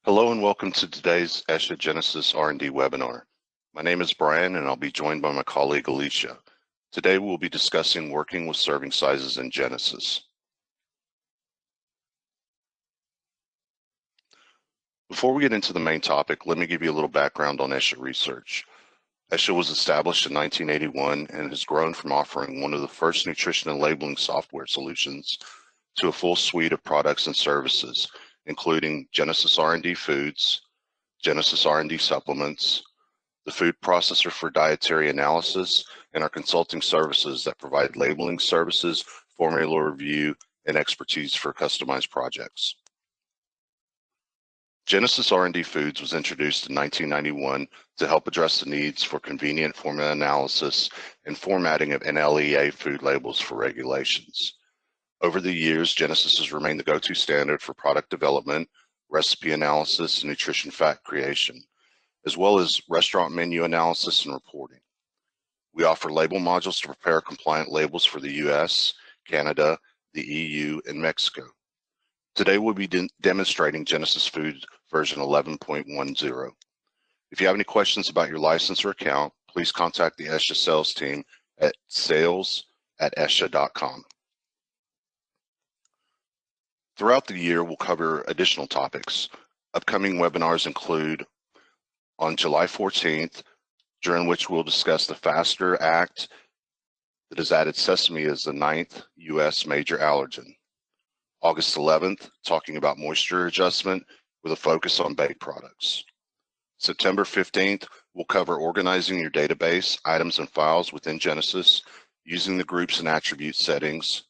Hello and welcome to today's ESHA Genesis R&D webinar. My name is Brian and I'll be joined by my colleague Alicia. Today we'll be discussing working with serving sizes in Genesis. Before we get into the main topic, let me give you a little background on ESHA research. ESHA was established in 1981 and has grown from offering one of the first nutrition and labeling software solutions to a full suite of products and services, including Genesis R&D Foods, Genesis R&D Supplements, the food processor for dietary analysis, and our consulting services that provide labeling services, formula review, and expertise for customized projects. Genesis R&D Foods was introduced in 1991 to help address the needs for convenient formula analysis and formatting of NLEA food labels for regulations. Over the years, Genesis has remained the go-to standard for product development, recipe analysis, and nutrition fact creation, as well as restaurant menu analysis and reporting. We offer label modules to prepare compliant labels for the US, Canada, the EU, and Mexico. Today we'll be demonstrating Genesis Foods version 11.10. If you have any questions about your license or account, please contact the ESHA sales team at sales@esha.com. Throughout the year, we'll cover additional topics. Upcoming webinars include on July 14th, during which we'll discuss the FASTER Act that has added sesame as the 9th U.S. major allergen. August 11th, talking about moisture adjustment with a focus on baked products. September 15th, we'll cover organizing your database, items, and files within Genesis using the groups and attribute settings.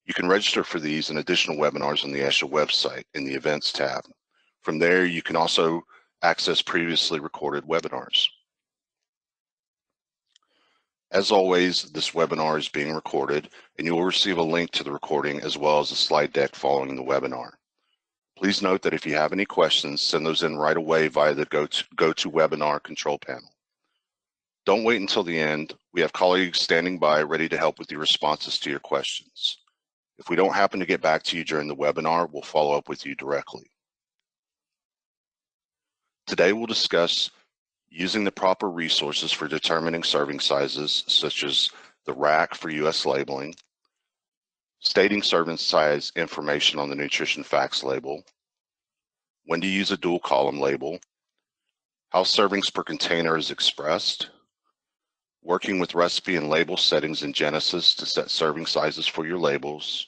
You can register for these and additional webinars on the ESHA website in the Events tab. From there, you can also access previously recorded webinars. As always, this webinar is being recorded, and you will receive a link to the recording as well as a slide deck following the webinar. Please note that if you have any questions, send those in right away via the GoToWebinar control panel. Don't wait until the end. We have colleagues standing by ready to help with your responses to your questions. If we don't happen to get back to you during the webinar, we'll follow up with you directly. Today we'll discuss using the proper resources for determining serving sizes, such as the RACC for US labeling, stating serving size information on the nutrition facts label, when to use a dual column label, how servings per container is expressed, working with recipe and label settings in Genesis to set serving sizes for your labels,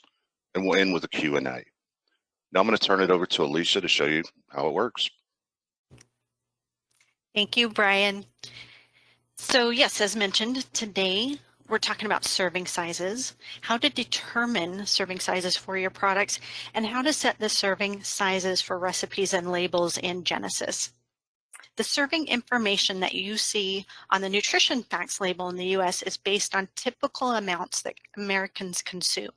and we'll end with a Q&A. Now I'm going to turn it over to Alicia to show you how it works. Thank you, Brian. So yes, as mentioned, today we're talking about serving sizes, how to determine serving sizes for your products, and how to set the serving sizes for recipes and labels in Genesis. The serving information that you see on the nutrition facts label in the US is based on typical amounts that Americans consume.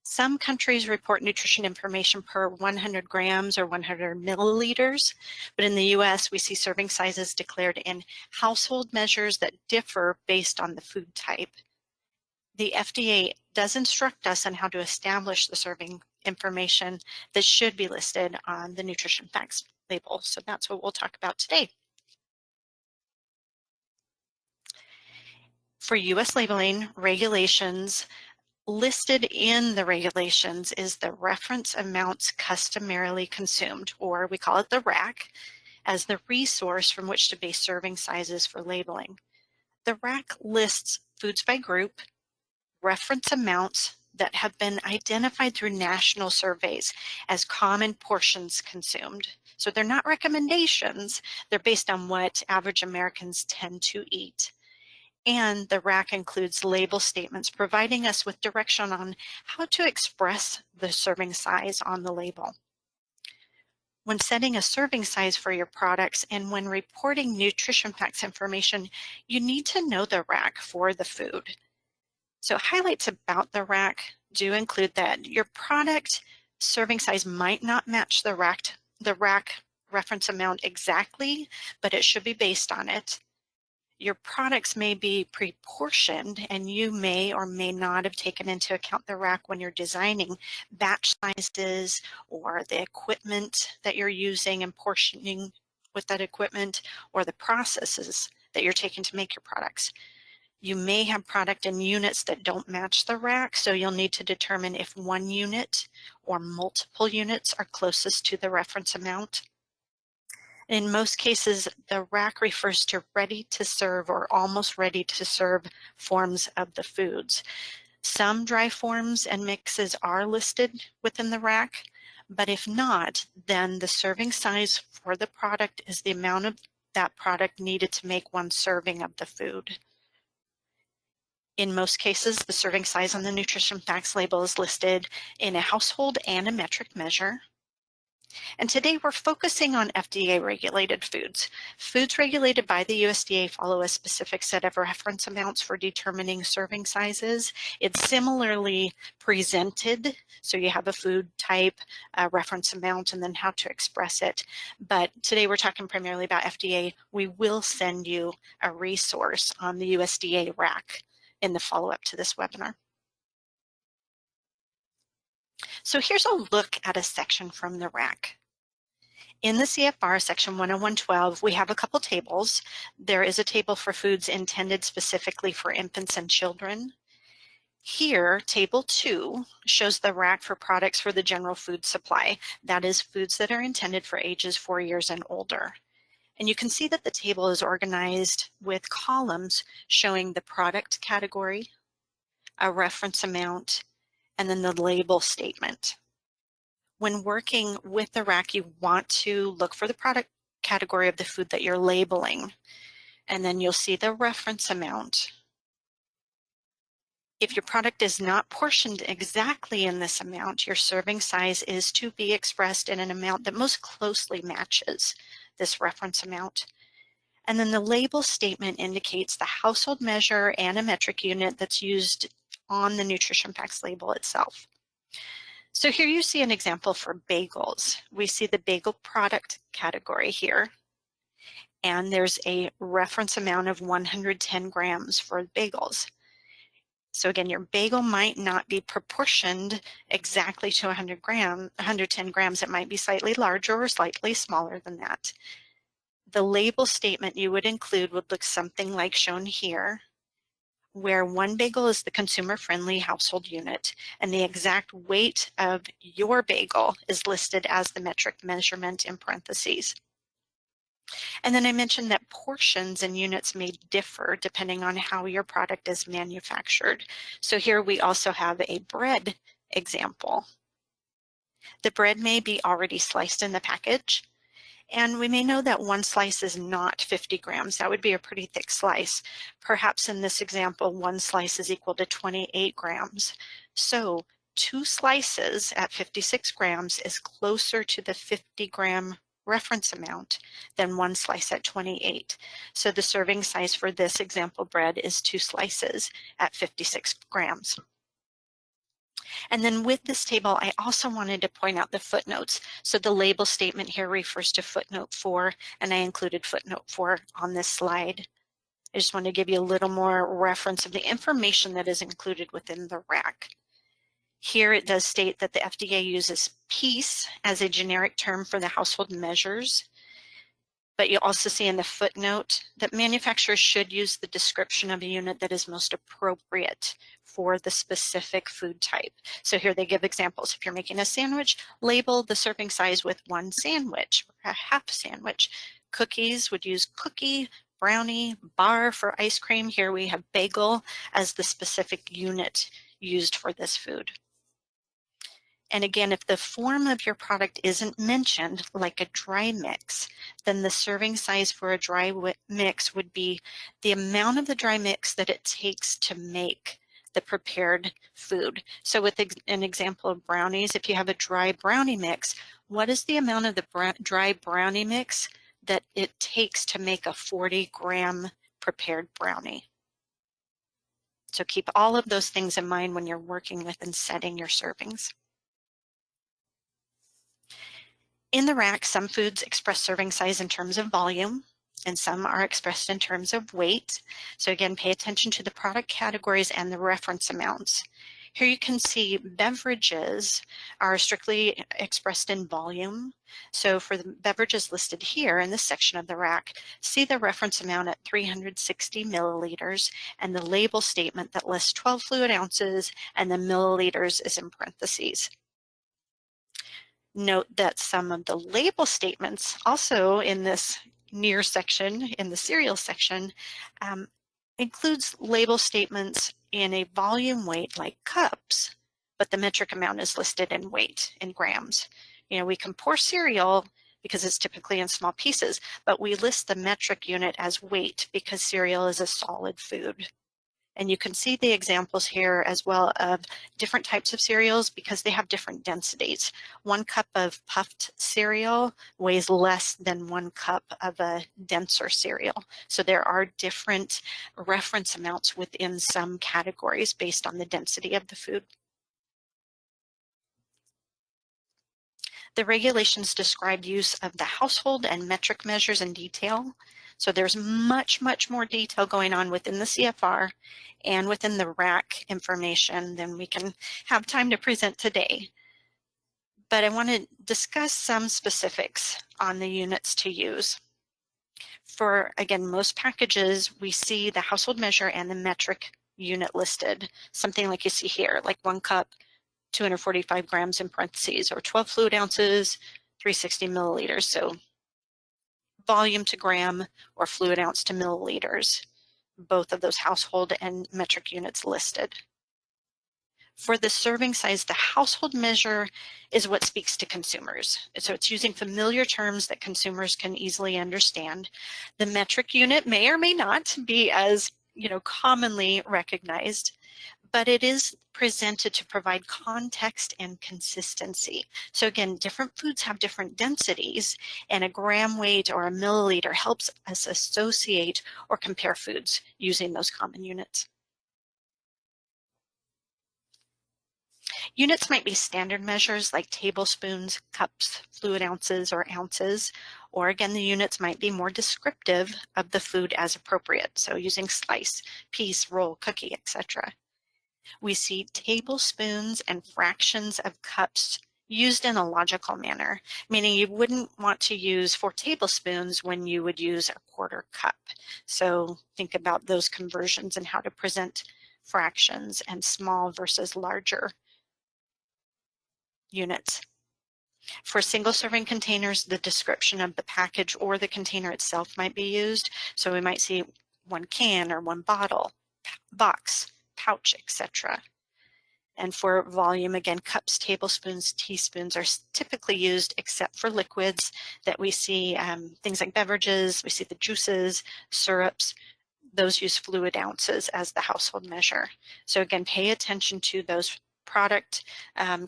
Some countries report nutrition information per 100 grams or 100 milliliters, but in the US, we see serving sizes declared in household measures that differ based on the food type. The FDA does instruct us on how to establish the serving information that should be listed on the nutrition facts label. So that's what we'll talk about today. For US labeling regulations, listed in the regulations is the reference amounts customarily consumed, or we call it the RACC, as the resource from which to base serving sizes for labeling. The RACC lists foods by group, reference amounts that have been identified through national surveys as common portions consumed. So they're not recommendations, they're based on what average Americans tend to eat. And the RACC includes label statements, providing us with direction on how to express the serving size on the label. When setting a serving size for your products and when reporting nutrition facts information, you need to know the RACC for the food. So highlights about the RACC do include that your product serving size might not match the RACC reference amount exactly, but it should be based on it. Your products may be pre-portioned, and you may or may not have taken into account the rack when you're designing batch sizes or the equipment that you're using and portioning with that equipment, or the processes that you're taking to make your products. You may have product in units that don't match the rack, so you'll need to determine if one unit or multiple units are closest to the reference amount. In most cases, the rack refers to ready to serve or almost ready to serve forms of the foods. Some dry forms and mixes are listed within the rack, but if not, then the serving size for the product is the amount of that product needed to make one serving of the food. In most cases, the serving size on the nutrition facts label is listed in a household and a metric measure. And today we're focusing on FDA-regulated foods. Foods regulated by the USDA follow a specific set of reference amounts for determining serving sizes. It's similarly presented, so you have a food type, a reference amount, and then how to express it. But today we're talking primarily about FDA. We will send you a resource on the USDA RACC in the follow-up to this webinar. So here's a look at a section from the RACC. In the CFR section 101.12, we have a couple tables. There is a table for foods intended specifically for infants and children. Here, table 2 shows the RACC for products for the general food supply. That is foods that are intended for ages 4 years and older. And you can see that the table is organized with columns showing the product category, a reference amount, and then the label statement. When working with the RACC, you want to look for the product category of the food that you're labeling, and then you'll see the reference amount. If your product is not portioned exactly in this amount, your serving size is to be expressed in an amount that most closely matches this reference amount. And then the label statement indicates the household measure and a metric unit that's used on the nutrition facts label itself. So here you see an example for bagels. We see the bagel product category here, and there's a reference amount of 110 grams for bagels. So again, your bagel might not be proportioned exactly to 110 grams. It might be slightly larger or slightly smaller than that. The label statement you would include would look something like shown here, where one bagel is the consumer-friendly household unit, and the exact weight of your bagel is listed as the metric measurement in parentheses. And then I mentioned that portions and units may differ depending on how your product is manufactured. So here we also have a bread example. The bread may be already sliced in the package, and we may know that one slice is not 50 grams. That would be a pretty thick slice. Perhaps in this example, one slice is equal to 28 grams. So 2 slices at 56 grams is closer to the 50 gram reference amount than one slice at 28. So the serving size for this example bread is 2 slices at 56 grams. And then with this table, I also wanted to point out the footnotes. So the label statement here refers to footnote 4, and I included footnote 4 on this slide. I just want to give you a little more reference of the information that is included within the RACC. Here it does state that the FDA uses piece as a generic term for the household measures, but you'll also see in the footnote that manufacturers should use the description of a unit that is most appropriate for the specific food type. So here they give examples. If you're making a sandwich, label the serving size with 1 sandwich or a half sandwich. Cookies would use cookie, brownie, bar for ice cream. Here we have bagel as the specific unit used for this food. And again, if the form of your product isn't mentioned, like a dry mix, then the serving size for a dry mix would be the amount of the dry mix that it takes to make the prepared food. So with an example of brownies, if you have a dry brownie mix, what is the amount of the dry brownie mix that it takes to make a 40-gram prepared brownie? So keep all of those things in mind when you're working with and setting your servings. In the RACC, some foods express serving size in terms of volume. and some are expressed in terms of weight. So again, pay attention to the product categories and the reference amounts. Here you can see beverages are strictly expressed in volume. So for the beverages listed here in this section of the rack, see the reference amount at 360 milliliters and the label statement that lists 12 fluid ounces and the milliliters is in parentheses. Note that some of the label statements also in this near section, in the cereal section, includes label statements in a volume weight like cups, but the metric amount is listed in weight, in grams. You know, we can pour cereal because it's typically in small pieces, but we list the metric unit as weight because cereal is a solid food. And you can see the examples here as well of different types of cereals because they have different densities. 1 cup of puffed cereal weighs less than 1 cup of a denser cereal. So there are different reference amounts within some categories based on the density of the food. The regulations describe use of the household and metric measures in detail. So there's much, much more detail going on within the CFR and within the RACC information than we can have time to present today. But I want to discuss some specifics on the units to use. For, again, most packages, we see the household measure and the metric unit listed, something like you see here, like 1 cup, 245 grams in parentheses, or 12 fluid ounces, 360 milliliters. So volume to gram or fluid ounce to milliliters, both of those household and metric units listed. For the serving size, the household measure is what speaks to consumers. So it's using familiar terms that consumers can easily understand. The metric unit may or may not be as commonly recognized, but it is presented to provide context and consistency. So again, different foods have different densities, and a gram weight or a milliliter helps us associate or compare foods using those common units. Units might be standard measures like tablespoons, cups, fluid ounces, or ounces, or again, the units might be more descriptive of the food as appropriate, so using slice, piece, roll, cookie, etc. We see tablespoons and fractions of cups used in a logical manner, meaning you wouldn't want to use 4 tablespoons when you would use a 1/4 cup. So think about those conversions and how to present fractions and small versus larger units. For single serving containers, the description of the package or the container itself might be used. So we might see 1 can or 1 bottle, box, pouch, etc. And for volume, again, cups, tablespoons, teaspoons are typically used except for liquids that we see, things like beverages, we see the juices, syrups, those use fluid ounces as the household measure. So again, pay attention to those product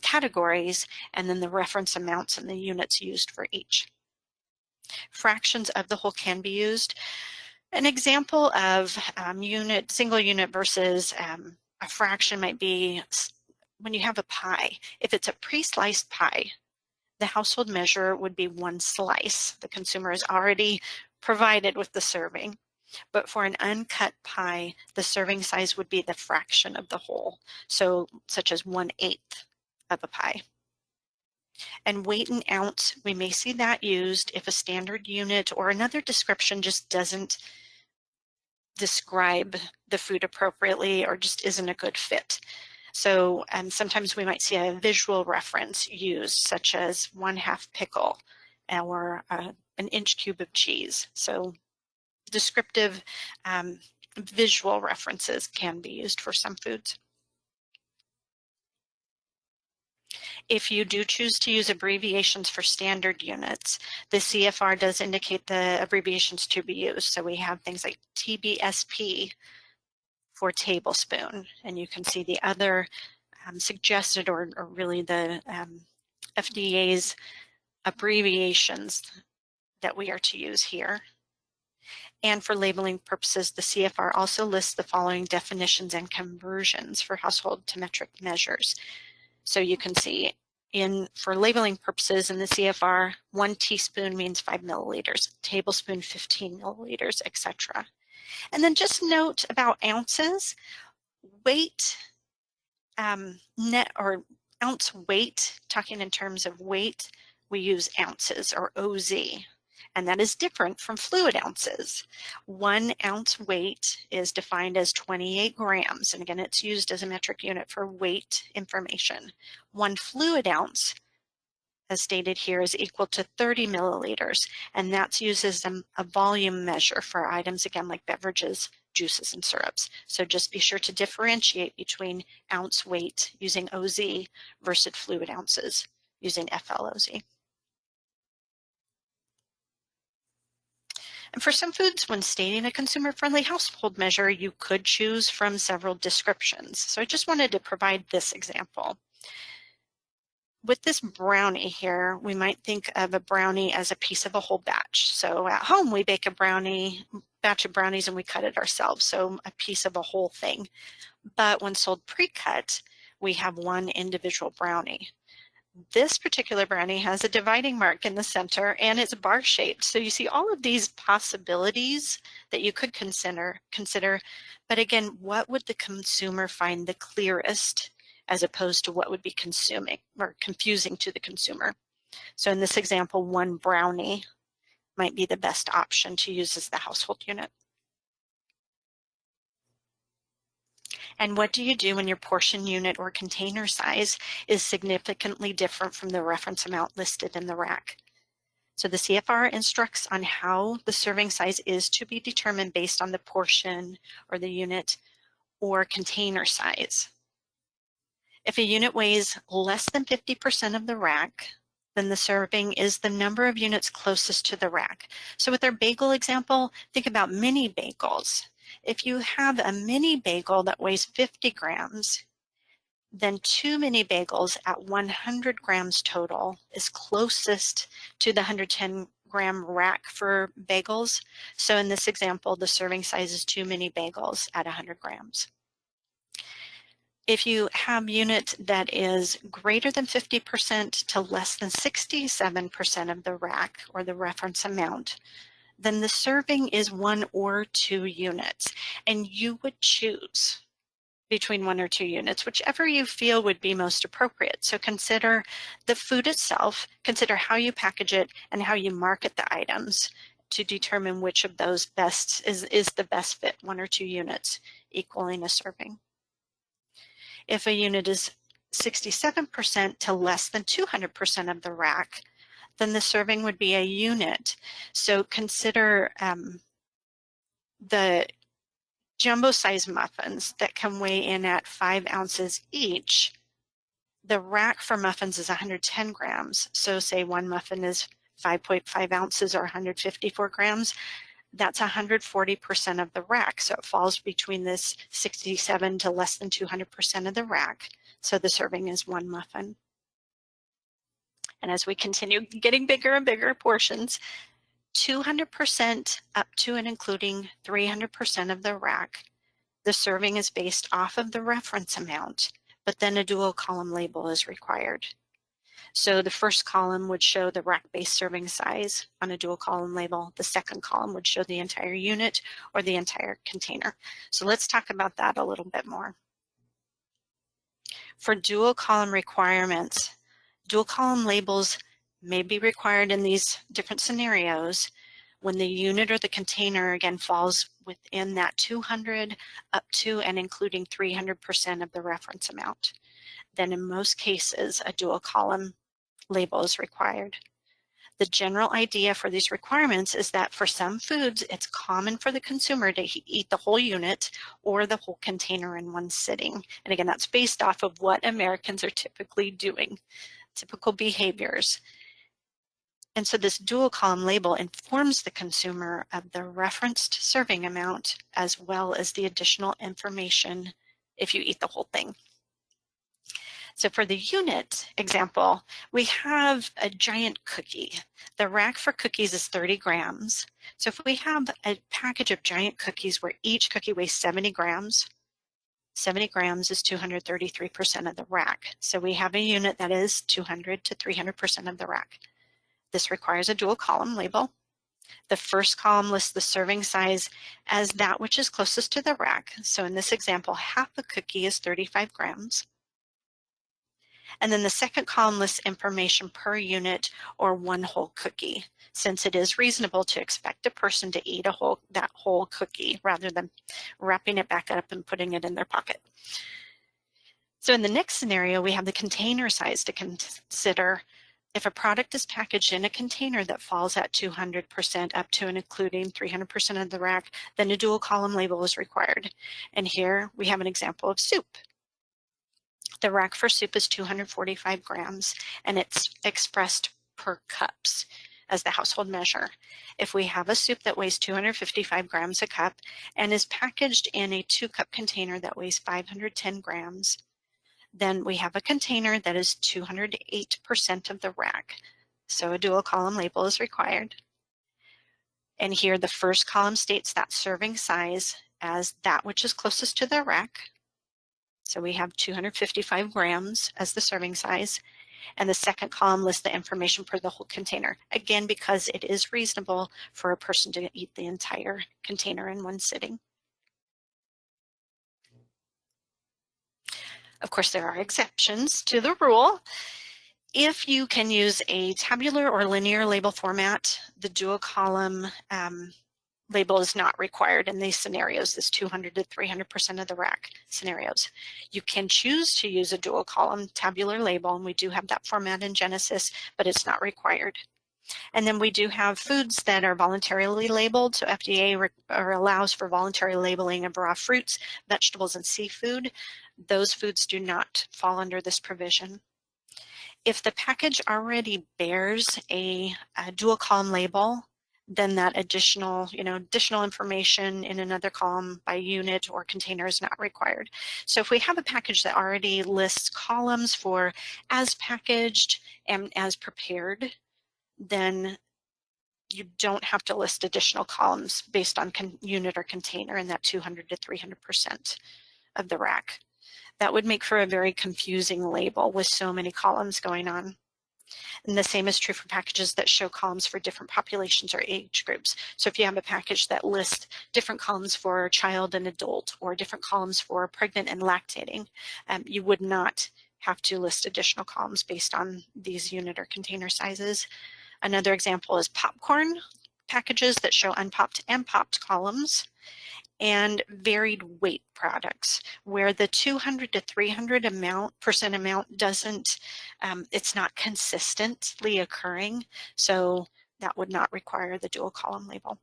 categories and then the reference amounts and the units used for each. Fractions of the whole can be used. An example of single unit versus a fraction might be when you have a pie. If it's a pre-sliced pie, the household measure would be 1 slice. The consumer is already provided with the serving. But for an uncut pie, the serving size would be the fraction of the whole, so such as 1/8 of a pie. And weight and ounce, we may see that used if a standard unit or another description just doesn't describe the food appropriately or just isn't a good fit. So sometimes we might see a visual reference used, such as 1/2 pickle or an inch cube of cheese. So descriptive visual references can be used for some foods. If you do choose to use abbreviations for standard units, the CFR does indicate the abbreviations to be used. So we have things like TBSP for tablespoon, and you can see the other suggested or really the FDA's abbreviations that we are to use here. And for labeling purposes, the CFR also lists the following definitions and conversions for household to metric measures. So you can see for labeling purposes in the CFR, 1 teaspoon means 5 milliliters, tablespoon 15 milliliters, etc. And then just note about ounces, weight, net or ounce weight, talking in terms of weight, we use ounces or OZ. And that is different from fluid ounces. 1 ounce weight is defined as 28 grams. And again, it's used as a metric unit for weight information. 1 fluid ounce, as stated here, is equal to 30 milliliters. And that's used as a volume measure for items, again, like beverages, juices, and syrups. So just be sure to differentiate between ounce weight using OZ versus fluid ounces using FLOZ. And for some foods, when stating a consumer-friendly household measure, you could choose from several descriptions. So I just wanted to provide this example. With this brownie here, we might think of a brownie as a piece of a whole batch. So at home, we bake a batch of brownies and we cut it ourselves, so a piece of a whole thing. But when sold pre-cut, we have one individual brownie. This particular brownie has a dividing mark in the center and it's bar shaped. So you see all of these possibilities that you could consider. But again, what would the consumer find the clearest as opposed to what would be consuming or confusing to the consumer? So in this example, 1 brownie might be the best option to use as the household unit. And what do you do when your portion unit or container size is significantly different from the reference amount listed in the RACC? So the CFR instructs on how the serving size is to be determined based on the portion or the unit or container size. If a unit weighs less than 50% of the RACC, then the serving is the number of units closest to the RACC. So with our bagel example, think about mini bagels. If you have a mini bagel that weighs 50 grams, then 2 mini bagels at 100 grams total is closest to the 110 gram RACC for bagels. So in this example, the serving size is 2 mini bagels at 100 grams. If you have a unit that is greater than 50% to less than 67% of the RACC or the reference amount, then the serving is 1 or 2 units, and you would choose between 1 or 2 units, whichever you feel would be most appropriate. So consider the food itself, consider how you package it, and how you market the items to determine which of those is the best fit, 1 or 2 units equaling a serving. If a unit is 67% to less than 200% of the RACC, then the serving would be a unit. So consider the jumbo size muffins that can weigh in at 5 ounces each. The RACC for muffins is 110 grams. So say one muffin is 5.5 ounces or 154 grams. That's 140% of the RACC. So it falls between this 67 to less than 200% of the RACC. So the serving is 1 muffin. And as we continue getting bigger and bigger portions, 200% up to and including 300% of the RACC, the serving is based off of the reference amount, but then a dual column label is required. So the first column would show the RACC-based serving size on a dual column label. The second column would show the entire unit or the entire container. So let's talk about that a little bit more. For dual column requirements, dual column labels may be required in these different scenarios when the unit or the container, again, falls within that 200 up to and including 300% of the reference amount. Then in most cases, a dual column label is required. The general idea for these requirements is that for some foods, it's common for the consumer to eat the whole unit or the whole container in one sitting. And again, that's based off of what Americans are typically doing, typical behaviors. And so this dual column label informs the consumer of the referenced serving amount as well as the additional information if you eat the whole thing. So for the unit example, we have a giant cookie. The RACC for cookies is 30 grams. So if we have a package of giant cookies where each cookie weighs 70 grams, 70 grams is 233% of the rack. So we have a unit that is 200 to 300% of the rack. This requires a dual column label. The first column lists the serving size as that which is closest to the rack. So in this example, half a cookie is 35 grams. And then the second column lists information per unit or one whole cookie, since it is reasonable to expect a person to eat that whole cookie rather than wrapping it back up and putting it in their pocket. So in the next scenario, we have the container size to consider. If a product is packaged in a container that falls at 200% up to and including 300% of the rack, then a dual column label is required. And here we have an example of soup. The rack for soup is 245 grams, and it's expressed per cups as the household measure. If we have a soup that weighs 255 grams a cup and is packaged in a 2-cup container that weighs 510 grams, then we have a container that is 208% of the rack. So a dual column label is required. And here the first column states that serving size as that which is closest to the rack. So we have 255 grams as the serving size. And the second column lists the information per the whole container. Again, because it is reasonable for a person to eat the entire container in one sitting. Of course, there are exceptions to the rule. If you can use a tabular or linear label format, the dual column label is not required in these scenarios, this 200 to 300% of the rack scenarios. You can choose to use a dual column tabular label, and we do have that format in Genesis, but it's not required. And then we do have foods that are voluntarily labeled. So FDA allows for voluntary labeling of raw fruits, vegetables, and seafood. Those foods do not fall under this provision. If the package already bears a dual column label, then that additional information in another column by unit or container is not required. So if we have a package that already lists columns for as packaged and as prepared, then you don't have to list additional columns based on unit or container in that 200 to 300% of the rack. That would make for a very confusing label with so many columns going on. And the same is true for packages that show columns for different populations or age groups. So if you have a package that lists different columns for child and adult, or different columns for pregnant and lactating, you would not have to list additional columns based on these unit or container sizes. Another example is popcorn packages that show unpopped and popped columns, and varied weight products where the 200 to 300% amount doesn't, it's not consistently occurring. So that would not require the dual column label.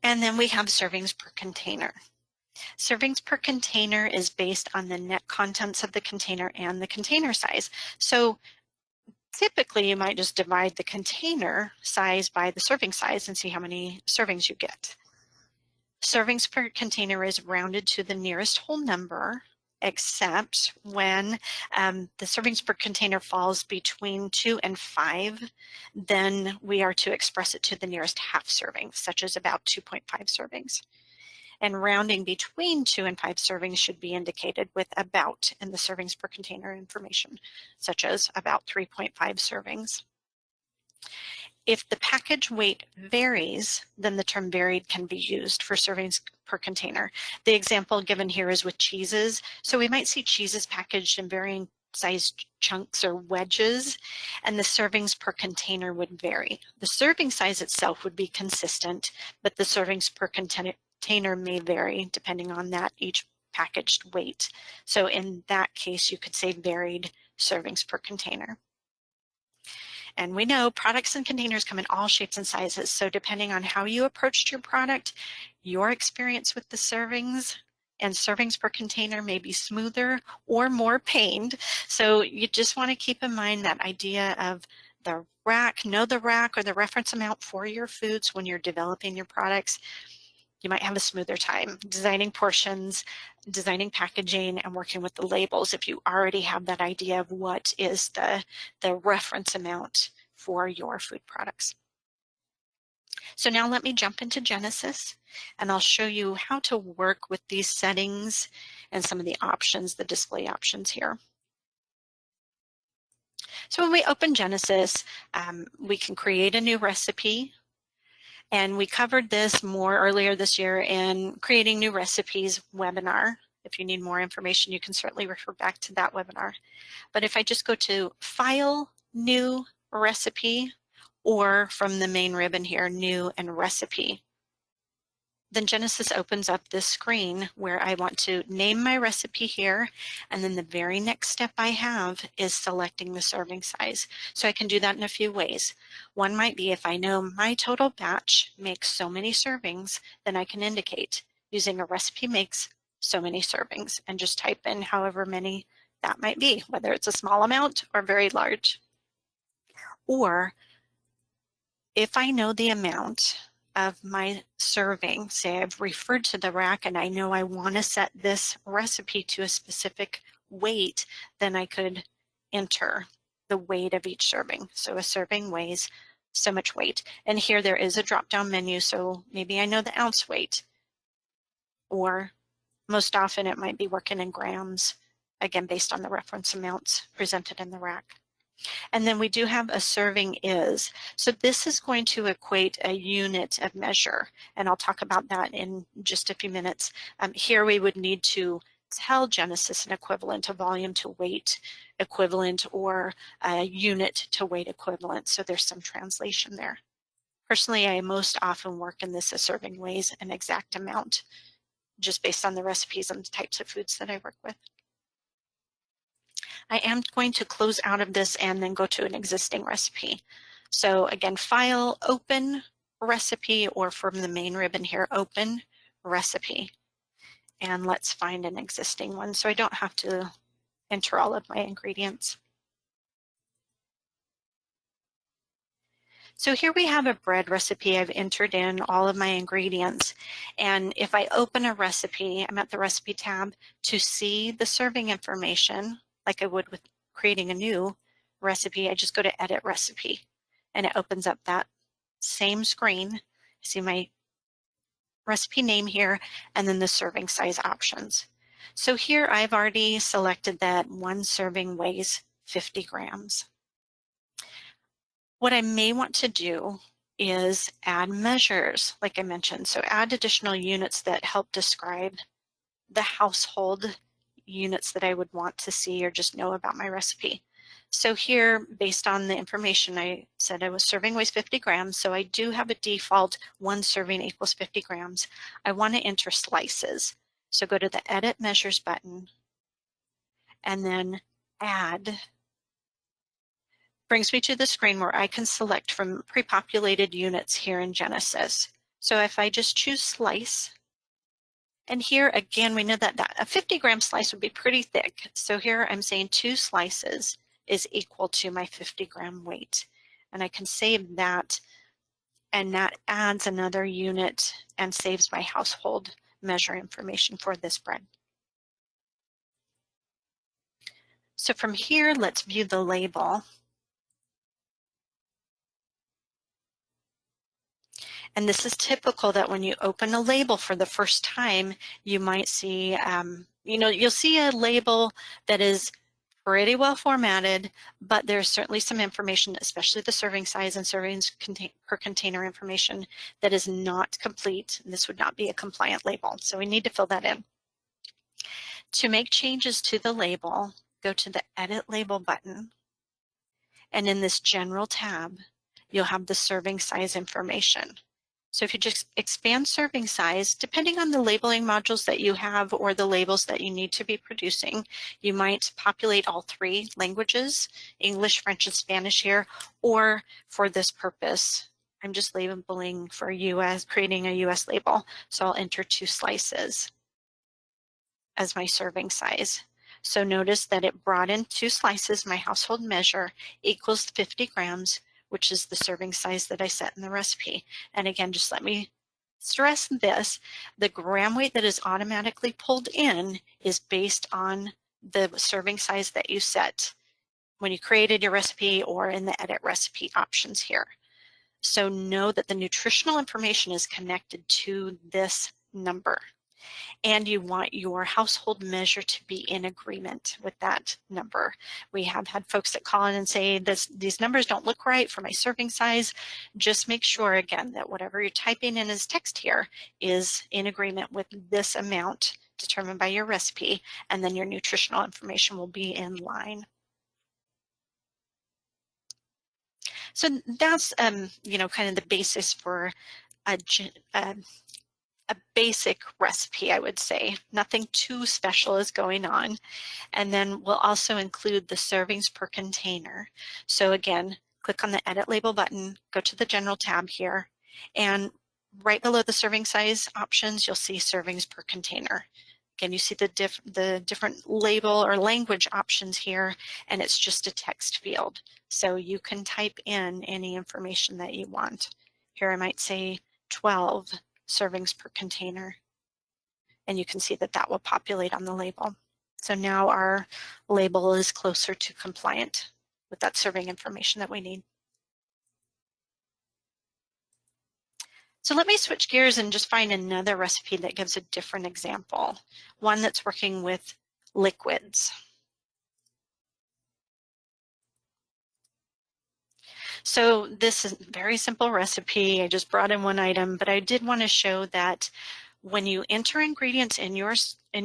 And then we have servings per container. Servings per container is based on the net contents of the container and the container size. So typically, you might just divide the container size by the serving size and see how many servings you get. Servings per container is rounded to the nearest whole number, except when the servings per container falls between 2 and 5, then we are to express it to the nearest half serving, such as about 2.5 servings. And rounding between 2 and 5 servings should be indicated with about in the servings per container information, such as about 3.5 servings. If the package weight varies, then the term varied can be used for servings per container. The example given here is with cheeses. So we might see cheeses packaged in varying sized chunks or wedges, and the servings per container would vary. The serving size itself would be consistent, but the servings per container may vary depending on that each packaged weight. So in that case, you could say varied servings per container. And we know products and containers come in all shapes and sizes. So depending on how you approached your product, your experience with the servings and servings per container may be smoother or more pained. So you just want to keep in mind that idea of the rack, know the rack or the reference amount for your foods when you're developing your products. You might have a smoother time designing portions, designing packaging, and working with the labels if you already have that idea of what is the reference amount for your food products. So now let me jump into Genesis and I'll show you how to work with these settings and some of the options, the display options here. So when we open Genesis, we can create a new recipe. And we covered this more earlier this year in Creating New Recipes webinar. If you need more information, you can certainly refer back to that webinar. But if I just go to File, New Recipe, or from the main ribbon here, New and Recipe, then Genesis opens up this screen where I want to name my recipe here, and then the very next step I have is selecting the serving size. So I can do that in a few ways. One might be if I know my total batch makes so many servings, then I can indicate using a recipe makes so many servings and just type in however many that might be, whether it's a small amount or very large. Or if I know the amount of my serving, say I've referred to the rack and I know I want to set this recipe to a specific weight, then I could enter the weight of each serving. So a serving weighs so much weight. And here there is a drop-down menu, so maybe I know the ounce weight, or most often it might be working in grams, again based on the reference amounts presented in the rack. And then we do have a serving is. So this is going to equate a unit of measure, and I'll talk about that in just a few minutes. Here we would need to tell Genesis an equivalent, a volume to weight equivalent, or a unit to weight equivalent. So there's some translation there. Personally, I most often work in this as serving weighs an exact amount, just based on the recipes and the types of foods that I work with. I am going to close out of this and then go to an existing recipe. So again, File, Open Recipe, or from the main ribbon here, Open Recipe. And let's find an existing one so I don't have to enter all of my ingredients. So here we have a bread recipe. I've entered in all of my ingredients. And if I open a recipe, I'm at the Recipe tab to see the serving information, like I would with creating a new recipe. I just go to Edit Recipe, and it opens up that same screen. I see my recipe name here, and then the serving size options. So here I've already selected that one serving weighs 50 grams. What I may want to do is add measures, like I mentioned. So add additional units that help describe the household units that I would want to see or just know about my recipe. So here, based on the information, I said I was serving weighs 50 grams, so I do have a default one serving equals 50 grams. I want to enter slices. So go to the Edit Measures button and then Add. Brings me to the screen where I can select from pre-populated units here in Genesis. So if I just choose Slice, and here again, we know that a 50-gram slice would be pretty thick. So here I'm saying 2 slices is equal to my 50-gram weight. And I can save that, and that adds another unit and saves my household measure information for this bread. So from here, let's view the label. And this is typical that when you open a label for the first time, you might see, you'll see a label that is pretty well formatted, but there's certainly some information, especially the serving size and servings per container information, that is not complete. This would not be a compliant label, so we need to fill that in. To make changes to the label, go to the Edit Label button, and in this General tab, you'll have the serving size information. So if you just expand serving size, depending on the labeling modules that you have or the labels that you need to be producing, you might populate all 3 languages, English, French, and Spanish here, or for this purpose, I'm just labeling for US, creating a US label. So I'll enter 2 slices as my serving size. So notice that it brought in 2 slices, my household measure equals 50 grams, which is the serving size that I set in the recipe. And again, just let me stress this, the gram weight that is automatically pulled in is based on the serving size that you set when you created your recipe or in the Edit Recipe options here. So know that the nutritional information is connected to this number. And you want your household measure to be in agreement with that number. We have had folks that call in and say, these numbers don't look right for my serving size. Just make sure, again, that whatever you're typing in as text here is in agreement with this amount determined by your recipe, and then your nutritional information will be in line. So that's, you know, kind of the basis for a basic recipe, I would say. Nothing too special is going on. And then we'll also include the servings per container. So again, click on the Edit Label button, go to the General tab here, and right below the serving size options, you'll see servings per container. Again, you see the different label or language options here, and it's just a text field. So you can type in any information that you want. Here I might say 12 servings per container, and you can see that that will populate on the label. So now our label is closer to compliant with that serving information that we need. So let me switch gears and just find another recipe that gives a different example, one that's working with liquids. So this is a very simple recipe. I just brought in one item, but I did want to show that when you enter ingredients in your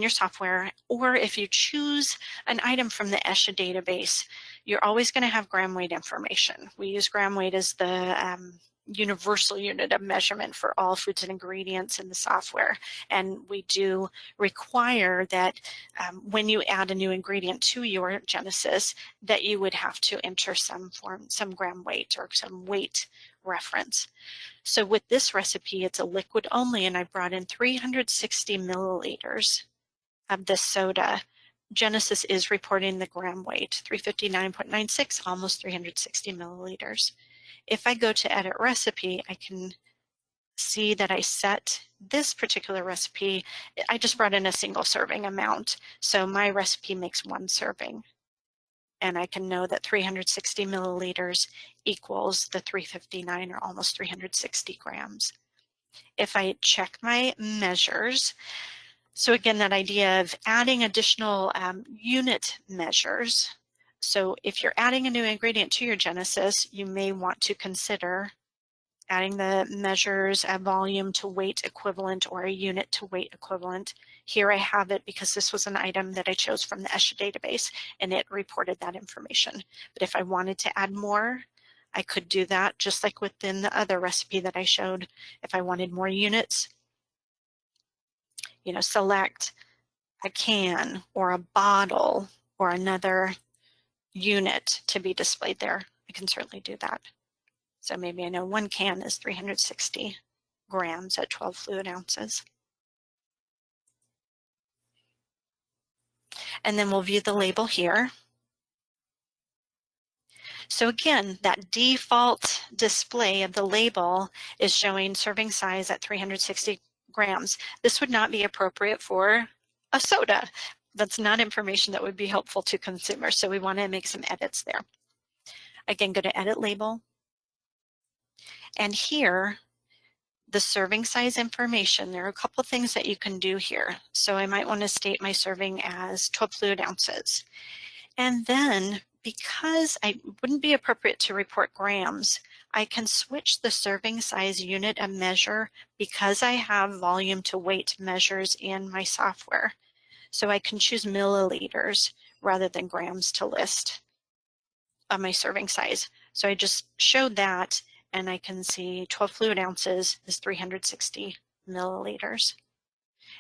software, or if you choose an item from the ESHA database, you're always going to have gram weight information. We use gram weight as the universal unit of measurement for all foods and ingredients in the software. And we do require that when you add a new ingredient to your Genesis, that you would have to enter some gram weight or some weight reference. So with this recipe, it's a liquid only, and I brought in 360 milliliters of this soda. Genesis is reporting the gram weight, 359.96, almost 360 milliliters. If I go to Edit Recipe, I can see that I set this particular recipe. I just brought in a single serving amount, so my recipe makes one serving. And I can know that 360 milliliters equals the 359, or almost 360 grams. If I check my measures, so again, that idea of adding additional unit measures. So if you're adding a new ingredient to your Genesis, you may want to consider adding the measures, a volume to weight equivalent or a unit to weight equivalent. Here I have it because this was an item that I chose from the ESHA database, and it reported that information. But if I wanted to add more, I could do that just like within the other recipe that I showed. If I wanted more units, you know, select a can or a bottle or another unit to be displayed there. I can certainly do that. So maybe I know one can is 360 grams at 12 fluid ounces. And then we'll view the label here. So again, that default display of the label is showing serving size at 360 grams. This would not be appropriate for a soda. That's not information that would be helpful to consumers. So we want to make some edits there. Again, go to Edit Label. And here, the serving size information, there are a couple of things that you can do here. So I might want to state my serving as 12 fluid ounces. And then, because I wouldn't be appropriate to report grams, I can switch the serving size unit of measure because I have volume to weight measures in my software. So I can choose milliliters rather than grams to list of my serving size. So I just showed that, and I can see 12 fluid ounces is 360 milliliters.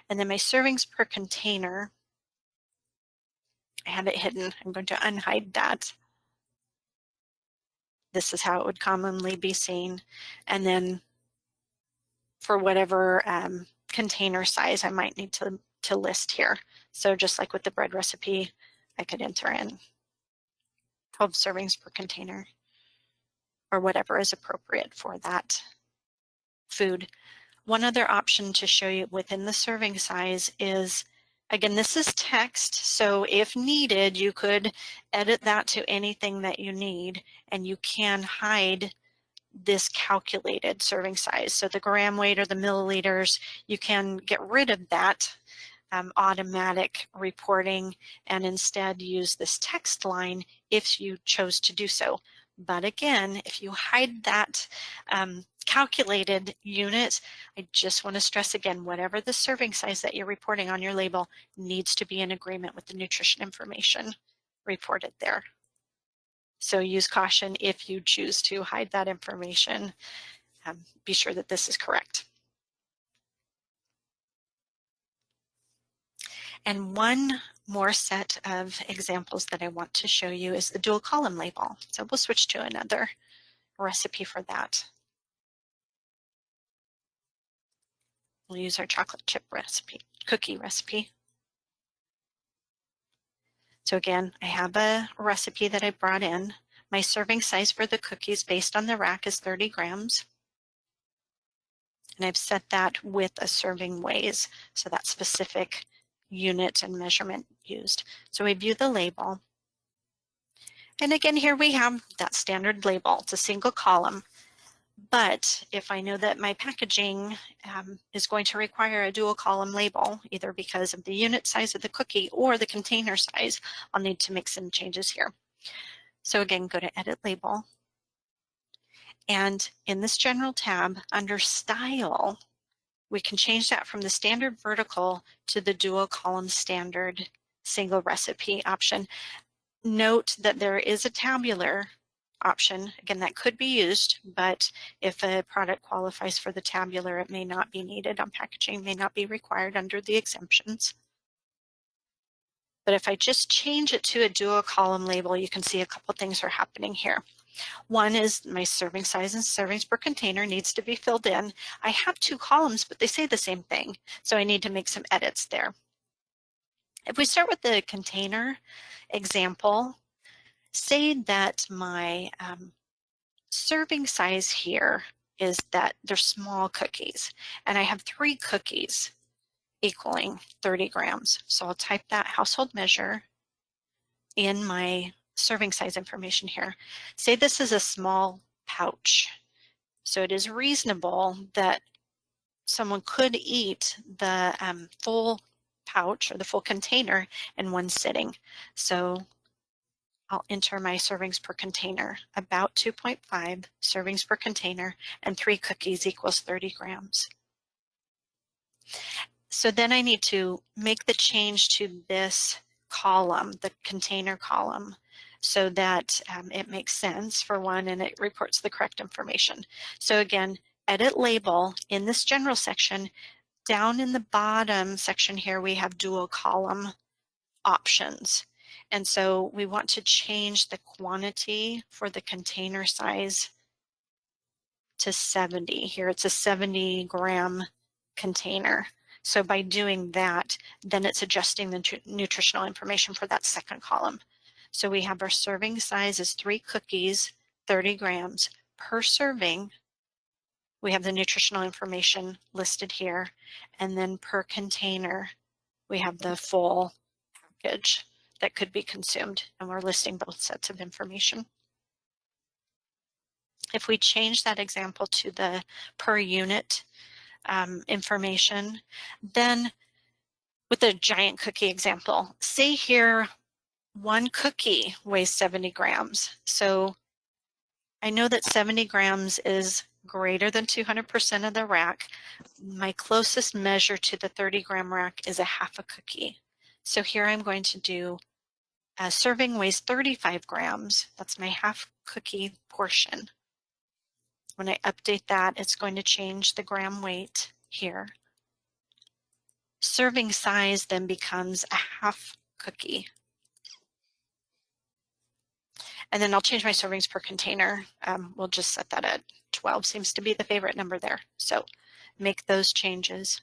And then my servings per container, I have it hidden. I'm going to unhide that. This is how it would commonly be seen. And then for whatever container size I might need to list here. So just like with the bread recipe, I could enter in 12 servings per container, or whatever is appropriate for that food. One other option to show you within the serving size is, again, this is text, so if needed, you could edit that to anything that you need, and you can hide this calculated serving size. So the gram weight or the milliliters, you can get rid of that automatic reporting and instead use this text line if you chose to do so. But again, if you hide that calculated unit, I just want to stress again, whatever the serving size that you're reporting on your label needs to be in agreement with the nutrition information reported there. So use caution if you choose to hide that information. Be sure that this is correct. And one more set of examples that I want to show you is the dual column label. So we'll switch to another recipe for that. We'll use our chocolate chip recipe, cookie recipe. So again, I have a recipe that I brought in. My serving size for the cookies based on the rack is 30 grams. And I've set that with a serving weighs, so that specific unit and measurement used. So we view the label. And again, here we have that standard label. It's a single column. But if I know that my packaging is going to require a dual column label, either because of the unit size of the cookie or the container size, I'll need to make some changes here. So again, go to Edit Label. And in this General tab, under Style, we can change that from the standard vertical to the dual column standard single recipe option. Note that there is a tabular option. Again, that could be used, but if a product qualifies for the tabular, it may not be needed on packaging, may not be required under the exemptions. But if I just change it to a dual column label, you can see a couple things are happening here. One is my serving size and servings per container needs to be filled in. I have two columns, but they say the same thing, so I need to make some edits there. If we start with the container example, say that my serving size here is that they're small cookies, and I have 3 cookies equaling 30 grams. So I'll type that household measure in my serving size information here. Say this is a small pouch. So it is reasonable that someone could eat the full pouch or the full container in one sitting. So I'll enter my servings per container, about 2.5 servings per container, and 3 cookies equals 30 grams. So then I need to make the change to this column, the container column, so that it makes sense for one and it reports the correct information. So again, Edit Label in this general section. Down in the bottom section here, we have dual column options. And so we want to change the quantity for the container size to 70. Here it's a 70 gram container. So by doing that, then it's adjusting the nutritional information for that second column. So we have our serving size is 3 cookies, 30 grams per serving. We have the nutritional information listed here. And then per container, we have the full package that could be consumed. And we're listing both sets of information. If we change that example to the per unit information, then with the giant cookie example, say here 1 cookie weighs 70 grams. So I know that 70 grams is greater than 200% of the rack. My closest measure to the 30 gram rack is a half a cookie. So here I'm going to do a serving weighs 35 grams. That's my half cookie portion. When I update that, it's going to change the gram weight here. Serving size then becomes a half cookie. And then I'll change my servings per container. We'll just set that at 12, seems to be the favorite number there. So make those changes.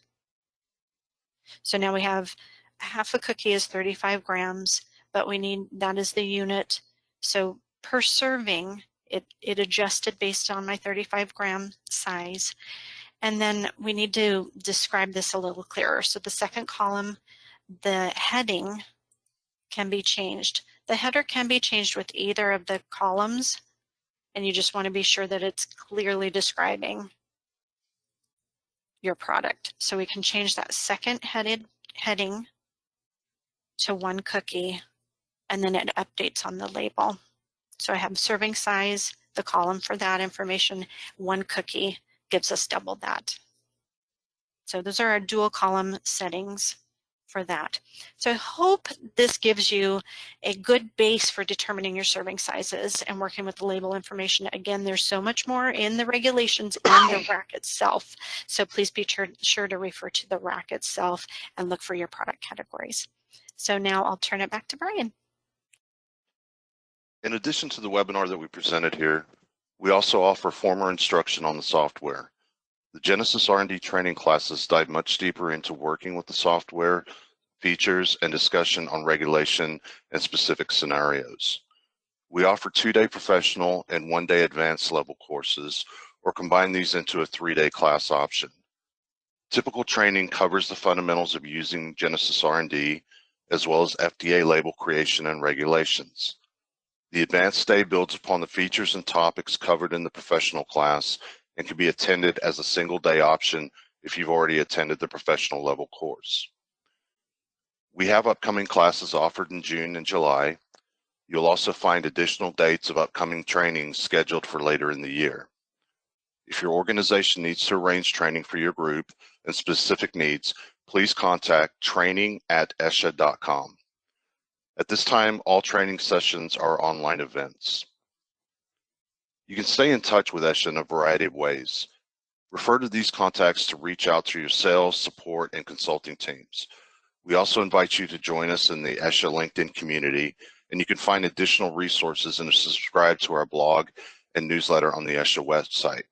So now we have half a cookie is 35 grams, but we need, that is the unit. So per serving, it adjusted based on my 35 gram size. And then we need to describe this a little clearer. So the second column, the heading can be changed. The header can be changed with either of the columns and you just want to be sure that it's clearly describing your product. So we can change that second heading to 1 cookie, and then it updates on the label. So I have serving size, the column for that information, 1 cookie gives us double that. So those are our dual column settings for that. So I hope this gives you a good base for determining your serving sizes and working with the label information. Again, there's so much more in the regulations in the RACC itself. So please be sure to refer to the RACC itself and look for your product categories. So now I'll turn it back to Brian. In addition to the webinar that we presented here, we also offer formal instruction on the software. The Genesis R&D training classes dive much deeper into working with the software, features, and discussion on regulation and specific scenarios. We offer 2-day professional and 1-day advanced level courses, or combine these into a 3-day class option. Typical training covers the fundamentals of using Genesis R&D, as well as FDA label creation and regulations. The advanced day builds upon the features and topics covered in the professional class and can be attended as a single-day option if you've already attended the professional level course. We have upcoming classes offered in June and July. You'll also find additional dates of upcoming trainings scheduled for later in the year. If your organization needs to arrange training for your group and specific needs, please contact training@esha.com. At this time, all training sessions are online events. You can stay in touch with ESHA in a variety of ways. Refer to these contacts to reach out to your sales, support, and consulting teams. We also invite you to join us in the ESHA LinkedIn community, and you can find additional resources and subscribe to our blog and newsletter on the ESHA website.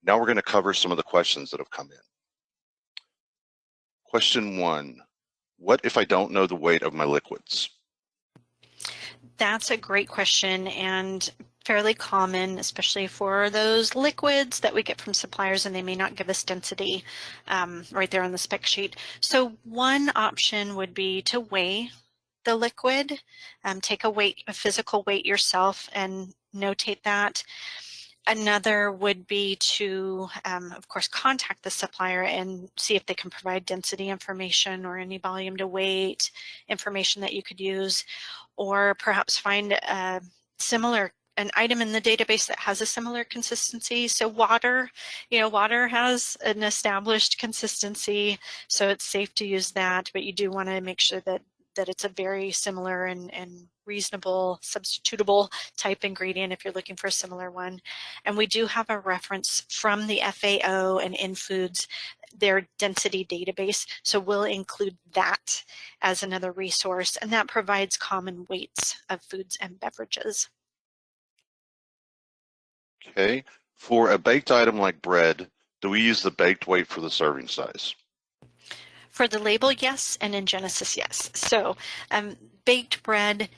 Now we're going to cover some of the questions that have come in. Question 1, what if I don't know the weight of my liquids? That's a great question and fairly common, especially for those liquids that we get from suppliers and they may not give us density right there on the spec sheet. So one option would be to weigh the liquid, take a physical weight yourself and notate that. Another would be to, of course, contact the supplier and see if they can provide density information or any volume to weight information that you could use, or perhaps find a an item in the database that has a similar consistency. So water, water has an established consistency, so it's safe to use that, but you do want to make sure that it's a very similar and reasonable substitutable type ingredient if you're looking for a similar one. And we do have a reference from the FAO and InFoods, their density database, so we'll include that as another resource, and that provides common weights of foods and beverages. Okay, for a baked item like bread, do we use the baked weight for the serving size? For the label, yes, and in Genesis, yes. So baked bread,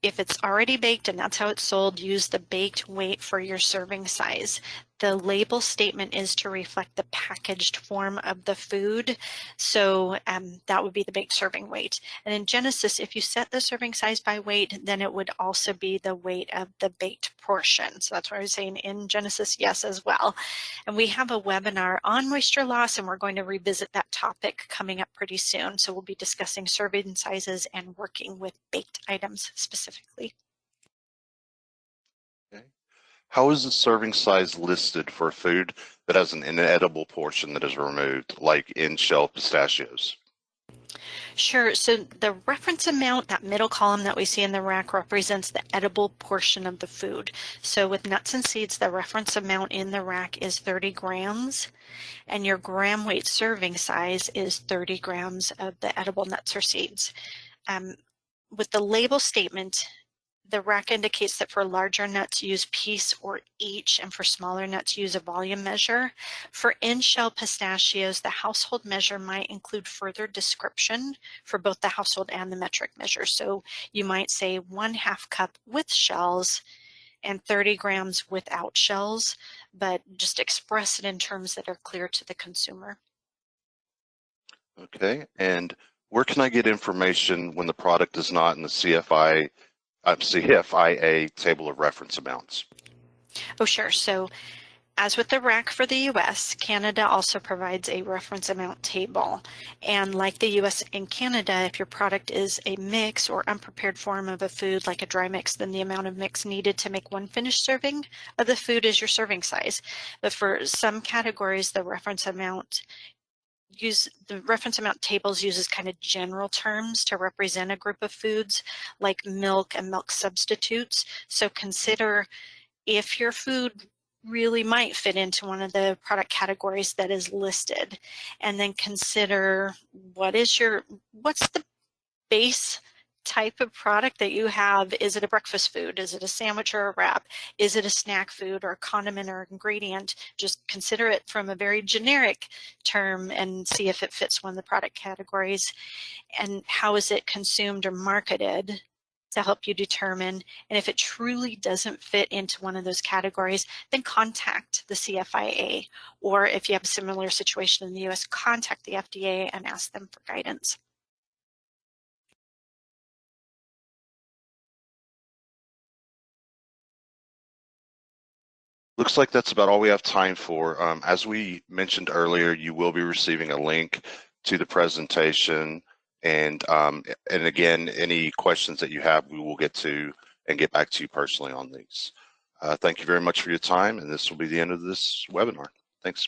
if it's already baked and that's how it's sold, use the baked weight for your serving size. The label statement is to reflect the packaged form of the food, so that would be the baked serving weight. And in Genesis, if you set the serving size by weight, then it would also be the weight of the baked portion. So that's what I was saying in Genesis, yes, as well. And we have a webinar on moisture loss, and we're going to revisit that topic coming up pretty soon. So we'll be discussing serving sizes and working with baked items specifically. Okay. How is the serving size listed for food that has an inedible portion that is removed, like in-shell pistachios? Sure. So the reference amount, that middle column that we see in the RACC, represents the edible portion of the food. So with nuts and seeds, the reference amount in the RACC is 30 grams, and your gram weight serving size is 30 grams of the edible nuts or seeds. With the label statement, the RACC indicates that for larger nuts, use piece or each, and for smaller nuts, use a volume measure. For in-shell pistachios, the household measure might include further description for both the household and the metric measure. So you might say 1/2 cup with shells and 30 grams without shells, but just express it in terms that are clear to the consumer. Okay, and where can I get information when the product is not in the CFIA table of reference amounts? Oh, sure. So as with the RACC for the US, Canada also provides a reference amount table. And like the US and Canada, if your product is a mix or unprepared form of a food like a dry mix, then the amount of mix needed to make one finished serving of the food is your serving size. But for some categories, the reference amount tables uses kind of general terms to represent a group of foods like milk and milk substitutes. So consider if your food really might fit into one of the product categories that is listed, and then consider what's the base type of product that you have. Is it a breakfast food? Is it a sandwich or a wrap? Is it a snack food or a condiment or ingredient? Just consider it from a very generic term and see if it fits one of the product categories. And how is it consumed or marketed to help you determine. And if it truly doesn't fit into one of those categories, then contact the CFIA. Or if you have a similar situation in the US, contact the FDA and ask them for guidance. Looks like that's about all we have time for. As we mentioned earlier, you will be receiving a link to the presentation. And again, any questions that you have, we will get to and get back to you personally on these. Thank you very much for your time, and this will be the end of this webinar. Thanks.